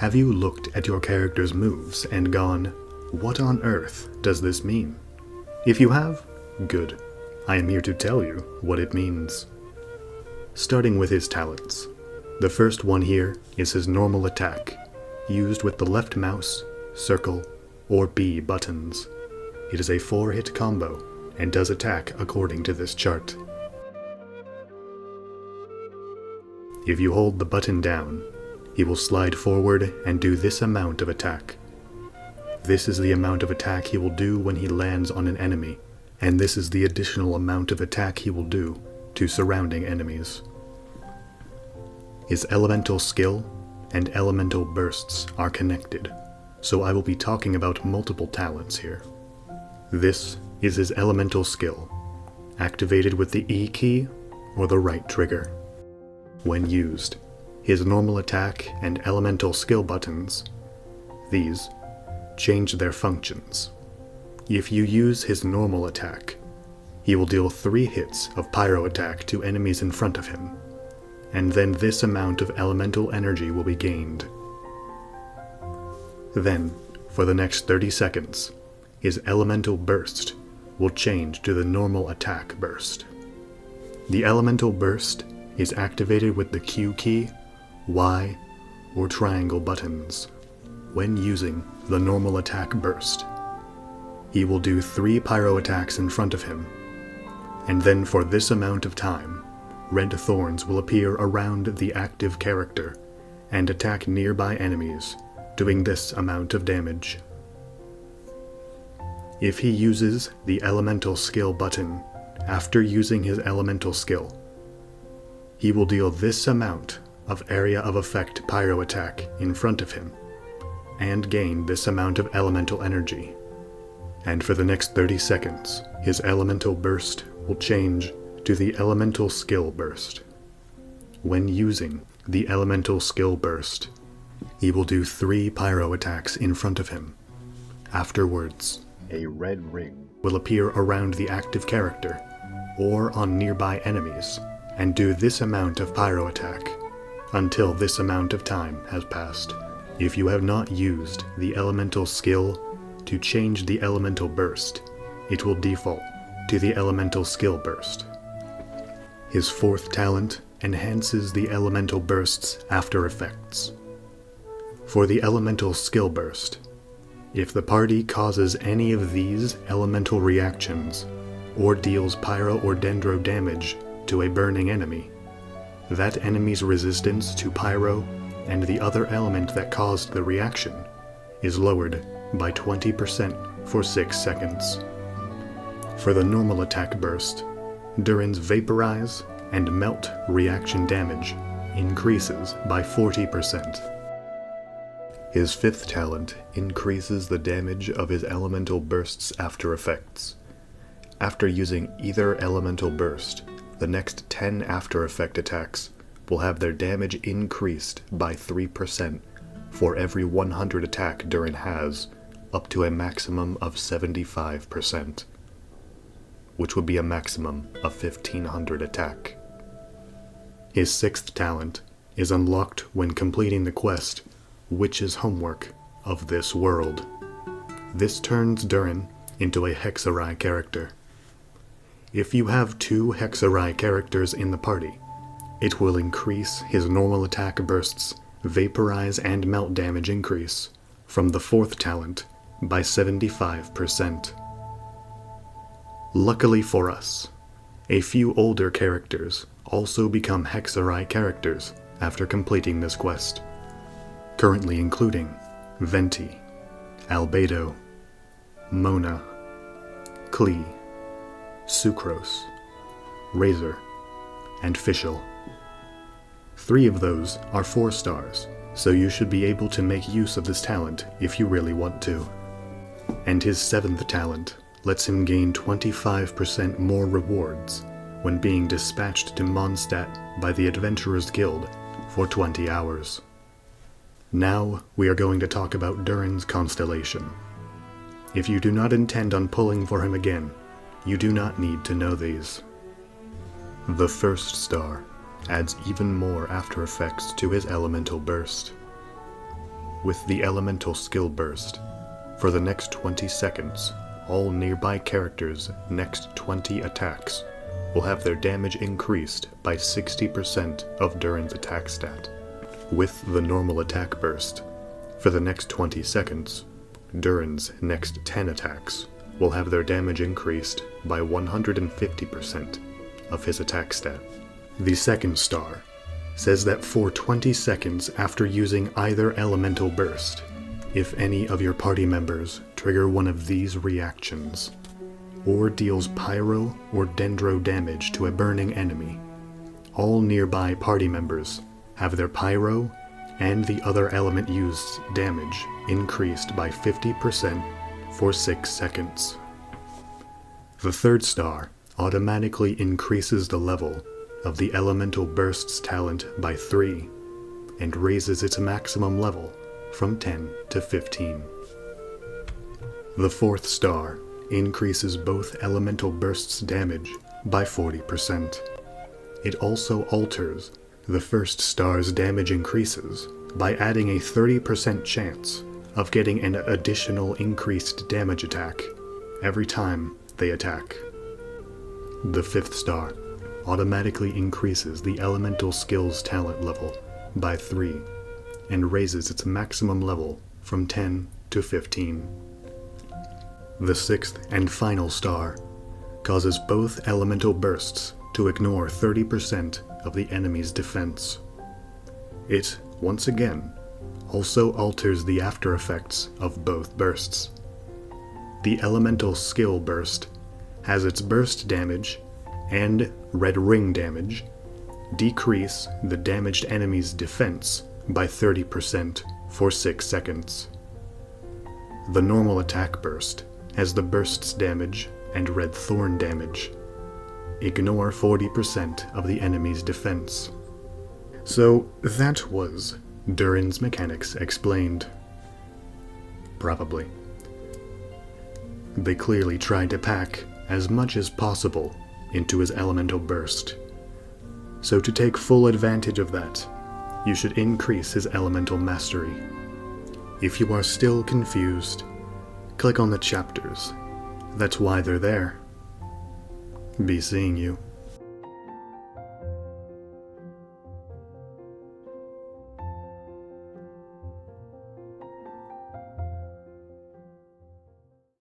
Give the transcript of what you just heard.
Have you looked at your character's moves and gone, what on earth does this mean? If you have, good. I am here to tell you what it means. Starting with his talents. The first one here is his normal attack, used with the left mouse, circle, or B buttons. It is a 4-hit combo, and does attack according to this chart. If you hold the button down, he will slide forward and do this amount of attack. This is the amount of attack he will do when he lands on an enemy, and this is the additional amount of attack he will do to surrounding enemies. His elemental skill and elemental bursts are connected, so I will be talking about multiple talents here. This is his elemental skill, activated with the E key or the right trigger. When used, his normal attack and elemental skill buttons, these, change their functions. If you use his normal attack, he will deal 3 hits of pyro attack to enemies in front of him, and then this amount of elemental energy will be gained. Then, for the next 30 seconds, his elemental burst will change to the normal attack burst. The elemental burst is activated with the Q key, Y, or triangle buttons. When using the normal attack burst, he will do 3 pyro attacks in front of him, and then for this amount of time, red thorns will appear around the active character and attack nearby enemies, doing this amount of damage. If he uses the elemental skill button after using his elemental skill, he will deal this amount of area of effect pyro attack in front of him, and gain this amount of elemental energy. And for the next 30 seconds, his elemental burst will change to the elemental skill burst. When using the elemental skill burst, he will do 3 pyro attacks in front of him. Afterwards, a red ring will appear around the active character, or on nearby enemies, and do this amount of pyro attack, until this amount of time has passed. If you have not used the elemental skill to change the elemental burst, it will default to the elemental skill burst. His 4th talent enhances the elemental burst's after effects. For the elemental skill burst, if the party causes any of these elemental reactions, or deals pyro or dendro damage to a burning enemy, that enemy's resistance to pyro and the other element that caused the reaction is lowered by 20% for 6 seconds. For the normal attack burst, Durin's vaporize and melt reaction damage increases by 40%. His 5th talent increases the damage of his elemental burst's after effects. After using either elemental burst, the next 10 after effect attacks will have their damage increased by 3% for every 100 attack Durin has, up to a maximum of 75%, which would be a maximum of 1500 attack. His 6th talent is unlocked when completing the quest, Witch's Homework of this world. This turns Durin into a Hexerei character. If you have 2 Hexerei characters in the party, it will increase his normal attack bursts, vaporize and melt damage increase from the 4th talent by 75%. Luckily for us, a few older characters also become Hexerei characters after completing this quest, currently including Venti, Albedo, Mona, Klee, Sucrose, Razor, and Fischl. 3 of those are 4 stars, so you should be able to make use of this talent if you really want to. And his 7th talent lets him gain 25% more rewards when being dispatched to Mondstadt by the Adventurers Guild for 20 hours. Now we are going to talk about Durin's Constellation. If you do not intend on pulling for him again, you do not need to know these. The 1st star adds even more after effects to his elemental burst. with the elemental skill burst. For the next 20 seconds, all nearby characters' next 20 attacks will have their damage increased by 60% of Durin's attack stat. With the normal attack burst, for the next 20 seconds, Durin's next 10 attacks will have their damage increased by 150% of his attack stat. The second star says that for 20 seconds after using either elemental burst, if any of your party members trigger one of these reactions, or deals pyro or dendro damage to a burning enemy, all nearby party members have their pyro and the other element used damage increased by 50% for 6 seconds. The third star automatically increases the level of the Elemental Burst's talent by 3 and raises its maximum level from 10 to 15. The fourth star increases both Elemental Burst's damage by 40%. It also alters the first star's damage increases by adding a 30% chance of getting an additional increased damage attack every time they attack. The fifth star automatically increases the elemental skills talent level by 3 and raises its maximum level from 10 to 15. The sixth and final star causes both elemental bursts to ignore 30% of the enemy's defense. It, once again, also alters the after effects of both bursts. The elemental skill burst has its burst damage and red ring damage decrease the damaged enemy's defense by 30% for 6 seconds. The normal attack burst has the burst's damage and red thorn damage. Ignore 40% of the enemy's defense. So that was Durin's mechanics explained. Probably. They clearly tried to pack as much as possible into his elemental burst. So to take full advantage of that, you should increase his elemental mastery. If you are still confused, click on the chapters. That's why they're there. Be seeing you.